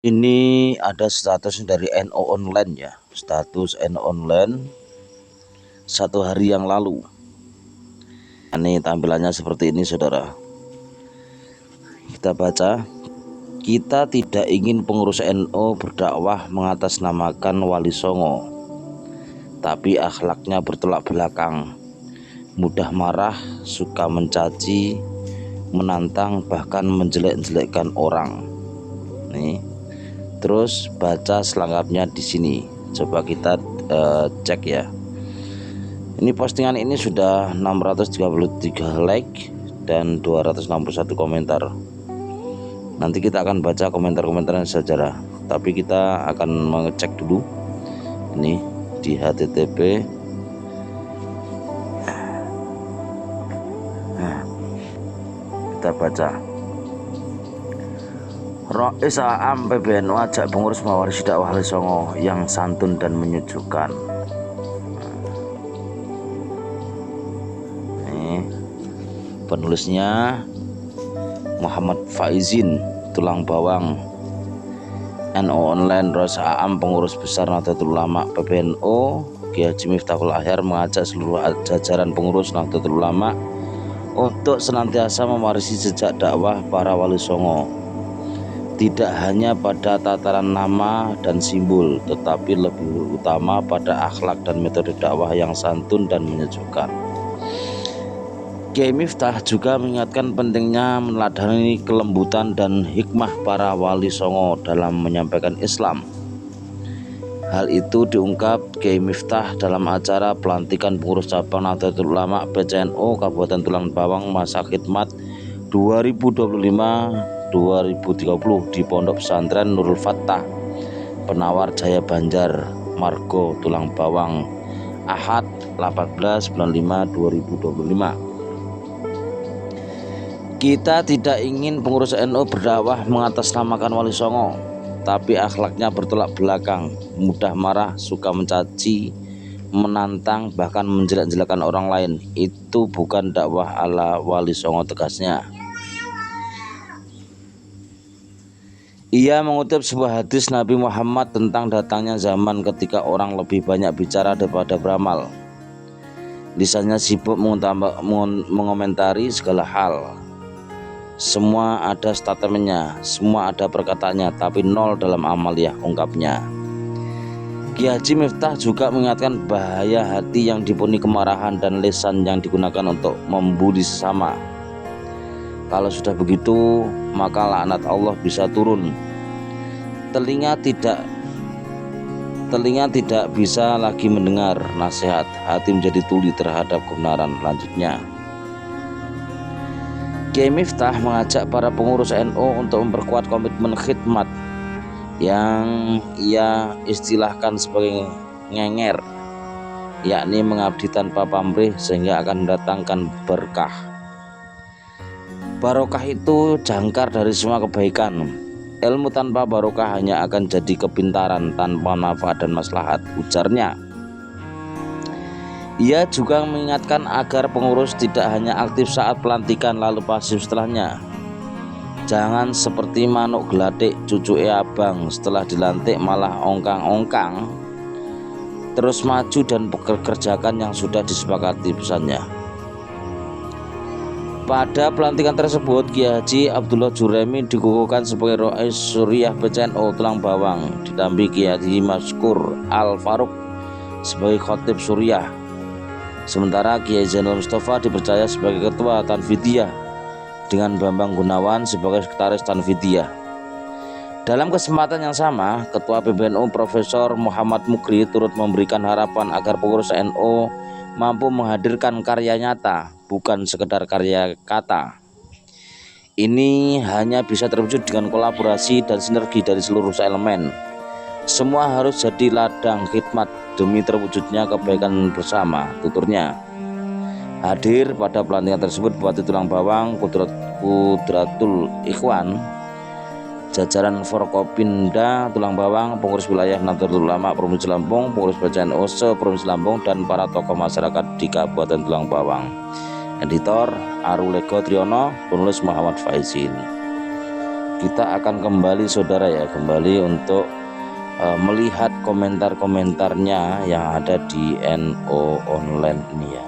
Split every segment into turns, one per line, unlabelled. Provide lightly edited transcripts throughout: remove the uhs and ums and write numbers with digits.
Ini ada status dari NO Online ya, status NO Online 1 hari yang lalu. Ini tampilannya seperti ini saudara. Kita baca, kita tidak ingin pengurus NO berdakwah mengatasnamakan Wali Songo, tapi akhlaknya bertolak belakang, mudah marah, suka mencaci, menantang, bahkan menjelek-jelekkan orang. Nih. Terus baca selengkapnya di sini. Coba kita cek ya. Ini postingan ini sudah 633 like dan 261 komentar. Nanti kita akan baca komentar-komentarnya sejarah. Tapi kita akan mengecek dulu. Ini di HTTP. Nah, kita baca. Rois Am PBNU ajak pengurus mewarisi dakwah Wali Songo yang santun dan menyejukkan. Ini penulisnya Muhammad Faizin, Tulang Bawang. NO Online Rois Am, pengurus besar Nahdlatul Ulama PBNU, Kiai Haji Miftahul Ahyar mengajak seluruh jajaran pengurus Nahdlatul Ulama untuk senantiasa mewarisi jejak dakwah para Wali Songo, tidak hanya pada tataran nama dan simbol, tetapi lebih utama pada akhlak dan metode dakwah yang santun dan menyejukkan. Kiai Miftah juga mengingatkan pentingnya meneladani kelembutan dan hikmah para Wali Songo dalam menyampaikan Islam. Hal itu diungkap Kiai Miftah dalam acara pelantikan pengurus cabang Nahdlatul Ulama PCNU Kabupaten Tulang Bawang masa khidmat 2025-2030 di Pondok Pesantren Nurul Fattah, Penawar Jaya Banjar, Margo Tulang Bawang, Ahad 18/95/2025. Kita tidak ingin pengurus NU berdakwah mengatasnamakan Wali Songo, tapi akhlaknya bertolak belakang, mudah marah, suka mencaci, menantang, bahkan menjelek-jelekan orang lain. Itu bukan dakwah ala Wali Songo, tegasnya. Ia mengutip sebuah hadis Nabi Muhammad tentang datangnya zaman ketika orang lebih banyak bicara daripada beramal. Lisannya sibuk mengomentari segala hal. Semua ada statementnya, semua ada perkataannya, tapi nol dalam amaliyah, ungkapnya. Kiai Haji Miftah juga mengingatkan bahaya hati yang dipenuhi kemarahan dan lisan yang digunakan untuk membuli sesama. Kalau sudah begitu, maka laknat Allah bisa turun. Telinga tidak bisa lagi mendengar nasihat, hati menjadi tuli terhadap kebenaran. Lanjutnya, Kiai Miftah mengajak para pengurus NU untuk memperkuat komitmen khidmat yang ia istilahkan sebagai ngenger, yakni mengabdi tanpa pamrih sehingga akan mendatangkan berkah. Barokah itu jangkar dari semua kebaikan. Ilmu tanpa barokah hanya akan jadi kepintaran tanpa manfaat dan maslahat, ujarnya. Ia juga mengingatkan agar pengurus tidak hanya aktif saat pelantikan lalu pasif setelahnya. Jangan seperti manuk gelatik cucuke abang, setelah dilantik malah ongkang-ongkang, terus maju dan pekerjakan yang sudah disepakati, pesannya. Pada pelantikan tersebut, Kiai Haji Abdullah Juremi dikukuhkan sebagai Rois Suriah PCNU Tulang Bawang, didampingi Kiai Haji Maskur Al Faruq sebagai khotib Suriah. Sementara Kiai Zainul Mustafa dipercaya sebagai ketua Tanfidiyah dengan Bambang Gunawan sebagai sekretaris Tanfidiyah. Dalam kesempatan yang sama, Ketua PBNU Profesor Muhammad Mukri turut memberikan harapan agar pengurus NU mampu menghadirkan karya nyata, bukan sekedar karya kata. Ini hanya bisa terwujud dengan kolaborasi dan sinergi dari seluruh elemen. Semua harus jadi ladang khidmat demi terwujudnya kebaikan bersama, tuturnya. Hadir pada pelantikan tersebut Bupati Tulang Bawang Kudratul Ikhwan, jajaran Forkopimda Tulang Bawang, pengurus wilayah Nahdlatul Ulama Provinsi Lampung, pengurus PCNU se-Provinsi Lampung, dan para tokoh masyarakat di Kabupaten Tulang Bawang. Editor Arulego Triyono, penulis Muhammad Faizin. kita akan kembali saudara ya, kembali untuk melihat komentar-komentarnya yang ada di NO Online ini ya.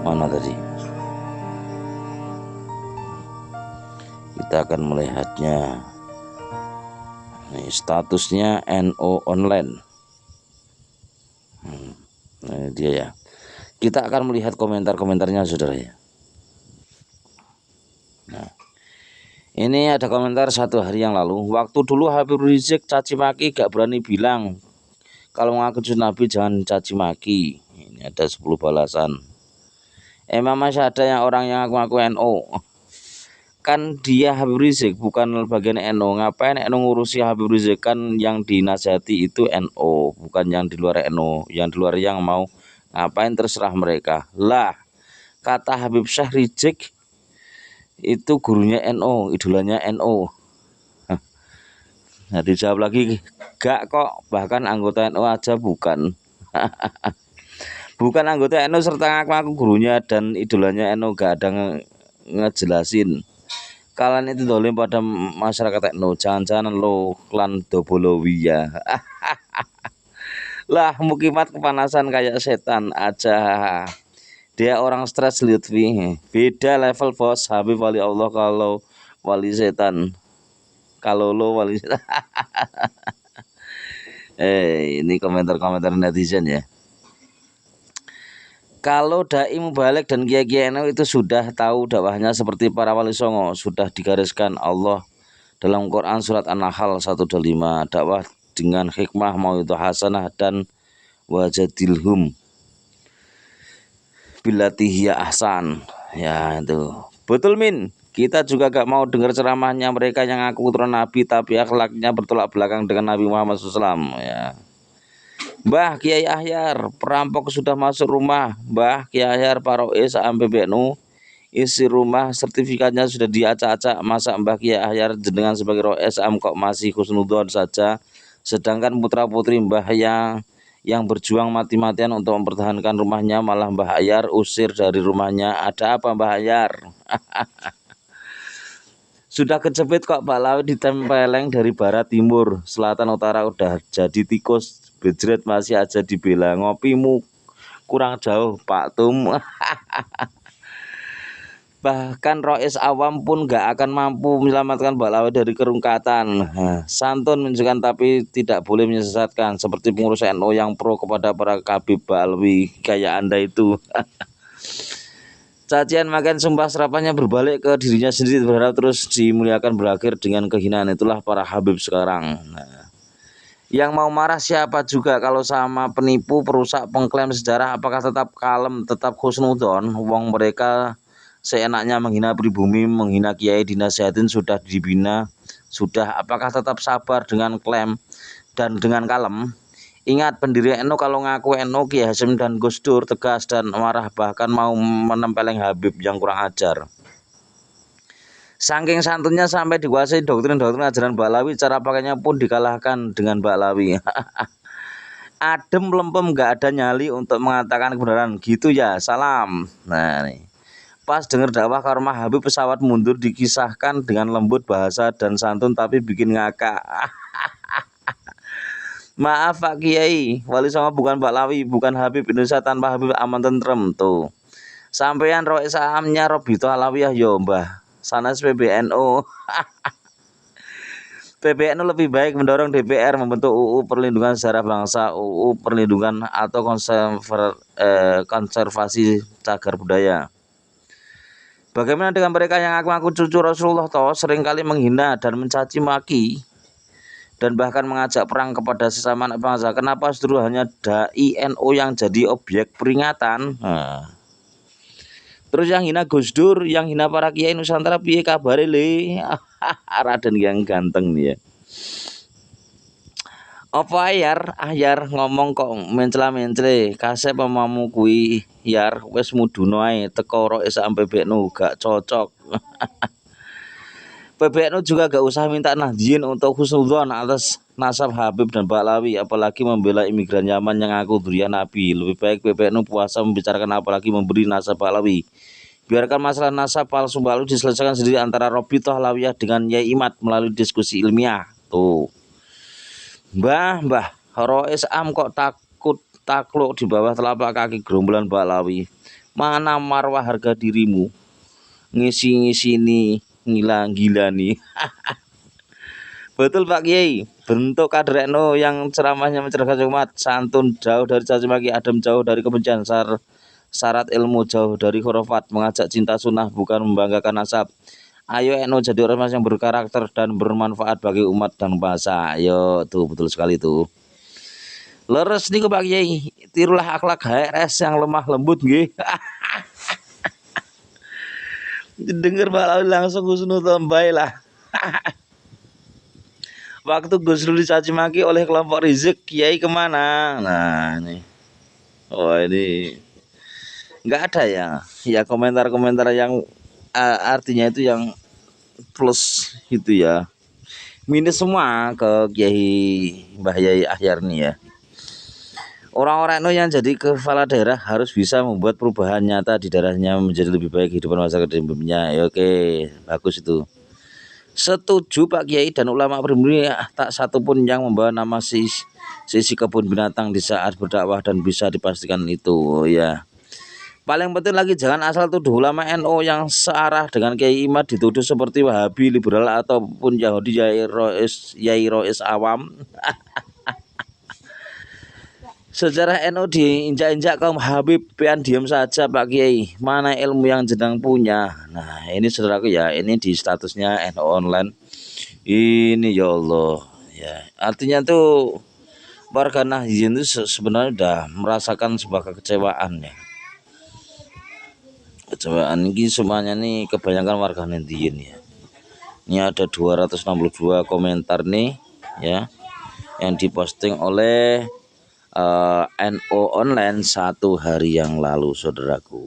Mana tadi? Kita akan melihatnya. Ini statusnya NO Online. Nah, ini dia ya. Kita akan melihat komentar-komentarnya saudara ya. Nah, ini ada komentar 1 hari yang lalu. Waktu dulu Habib Rizik caci maki gak berani bilang kalau ngaku Nabi jangan caci maki. Ini ada 10 balasan. Emang masih ada yang orang yang ngaku NO. Kan dia Habib Rizik bukan bagian NO. Ngapain NO ngurusi Habib Rizik? Kan yang dinasihati itu NO, bukan yang di luar NO. Yang di luar yang mau ngapain terserah mereka. Lah, kata Habib Syekh Rizik itu gurunya NO, idolanya NO. Nah, dijawab lagi, gak kok, bahkan anggota NO aja bukan. Bukan anggota NO serta ngaku gurunya dan idolanya NO, gak ada ngejelasin. Kalian itu dolim pada masyarakat NO, jangan-jangan lo klan Dobolowiyah. Lah, mukimat kepanasan kayak setan aja. Dia orang stres Lutfi. Beda level bos. Habib wali Allah kalau wali setan. Kalau lo wali setan. Ini komentar-komentar netizen ya. Kalau dai mubalik dan kiai-kiai NU itu sudah tahu dakwahnya seperti para wali songo, sudah digariskan Allah dalam Quran surat An-Nahl 125, dakwah dengan hikmah mauidhah hasanah dan wajadilhum billati hiya ahsan. Ya itu. Betul Min. Kita juga gak mau dengar ceramahnya mereka yang ngaku keturunan Nabi tapi akhlaknya bertolak belakang dengan Nabi Muhammad SAW. Ya. Mbah Kiai Ahyar, perampok sudah masuk rumah. Mbah Kiai Ahyar Parois PBNU, isi rumah sertifikatnya sudah diacak-acak. Masa Mbah Kiai Ahyar jenengan sebagai Rois Am kok masih husnudzon saja, sedangkan putra-putri Mbah yang berjuang mati-matian untuk mempertahankan rumahnya malah Mbah Ahyar usir dari rumahnya. Ada apa Mbah Ahyar? Sudah kejepit kok Pak Lawi ditempeleng dari barat timur, selatan utara udah jadi tikus. Bejret masih aja dibela, ngopimu kurang jauh Pak Tum. Bahkan Rois awam pun gak akan mampu menyelamatkan Mbak Lawi dari kerungkatan. Santun menunjukkan tapi tidak boleh menyesatkan, seperti pengurus NU yang pro kepada para Habib Balwi kayak Anda itu. Cacian makan sumpah serapannya berbalik ke dirinya sendiri, berharap terus dimuliakan berakhir dengan kehinaan. Itulah para Habib sekarang. Yang mau marah siapa juga kalau sama penipu, perusak, pengklaim sejarah, apakah tetap kalem, tetap husnudon? Wong mereka seenaknya menghina pribumi, menghina kiai, dinasihatin sudah dibina, sudah. Apakah tetap sabar dengan klaim dan dengan kalem? Ingat pendiri NU kalau ngaku NU Kiai Hasyim dan Gus Dur tegas dan marah, bahkan mau menempeleng Habib yang kurang ajar. Saking santunnya sampai dikuasai doktrin-doktrin ajaran Mbak Lawi, cara pakainya pun dikalahkan dengan Mbak Lawi. Adem lempem gak ada nyali untuk mengatakan kebenaran gitu ya, salam. Nah nih, pas denger dakwah karomah Habib pesawat mundur dikisahkan dengan lembut bahasa dan santun tapi bikin ngakak. Maaf Pak Kiai, wali songo bukan Mbak Lawi, bukan Habib. Indonesia tanpa Habib aman tentrem tuh. Sampeyan Rois Amnya Robito Alawiyah yo Mbah. Sanes PBNU. PBNU lebih baik mendorong DPR membentuk UU Perlindungan Sejarah Bangsa, UU Perlindungan atau konservasi cagar budaya. Bagaimana dengan mereka yang ngaku-ngaku cucu Rasulullah toh seringkali menghina dan mencaci maki dan bahkan mengajak perang kepada sesama anak bangsa? Kenapa justru hanya dai NU yang jadi objek peringatan? Terus yang hina Gus Dur, yang hina para kiai Nusantara piye kabare le? Raden yang ganteng nih ya. Apa Ahyar ngomong kok mencela-mencele, kasep pemamu kuwi Yar wis mudhun ae teko Rois sampe PBNU gak cocok. PBNU juga gak usah minta nahdien untuk husnudzon atas nasab Habib dan Mbak Lawi, apalagi membela imigran Yaman yang ngaku durian Nabi. Lebih baik PBNU puasa membicarakan apalagi memberi nasab Mbak Lawi. Biarkan masalah nasab palsu lalu diselesaikan sendiri antara Robitoh Lawiyah dengan Yai Imad melalui diskusi ilmiah. Tuh. Mbah, Rois Am kok takut takluk di bawah telapak kaki gerombolan Balawi. Mana marwah harga dirimu? Ngisi-ngisi nih, ngilang gila nih. Betul Pak Kiai, bentuk kader NU yang ceramahnya mencerahkan umat, santun jauh dari caci maki, adem jauh dari kebencian, syarat ilmu jauh dari khurafat, mengajak cinta sunnah bukan membanggakan nasab. Ayo NU jadi ormas yang berkarakter dan bermanfaat bagi umat dan bangsa. Ayo tuh betul sekali tuh. Leres nih Pak Kiai, tirulah akhlak HRS yang lemah lembut nggih. Dengar Pak Lawi langsung husnuzon bae lah. Waktu Gus Dur dicaci maki oleh kelompok Rizik, Kiai kemana? Nah ini, oh ini nggak ada ya, ya komentar-komentar yang artinya itu yang plus gitu ya, minus semua ke Kiai Mbah Yai Akhyar nih ya. Orang-orang itu yang jadi kepala daerah harus bisa membuat perubahan nyata di daerahnya menjadi lebih baik kehidupan masyarakat dan pemimpinnya. Ya, oke, bagus itu. Setuju Pak Kiai dan ulama pribumi tak satu pun yang membawa nama sisi kebun binatang di saat berdakwah dan bisa dipastikan itu. Oh, ya. Paling penting lagi jangan asal tuduh ulama NU yang searah dengan Kiai Imad dituduh seperti Wahabi liberal ataupun Yahudi Yai Rois awam. Sejarah NU diinjak-injak kaum Habib, pian diam saja Pak Kiai. Mana ilmu yang jenang punya? Nah ini saudaraku ya, ini di statusnya NU online. Ini ya Allah, ya artinya tuh warga Nahdien itu sebenarnya udah merasakan sebuah kekecewaan ya. Kecewaan ini semuanya nih kebanyakan warga Nahdien ya. Ini ada 262 komentar nih ya, yang diposting oleh NU online 1 hari yang lalu saudaraku.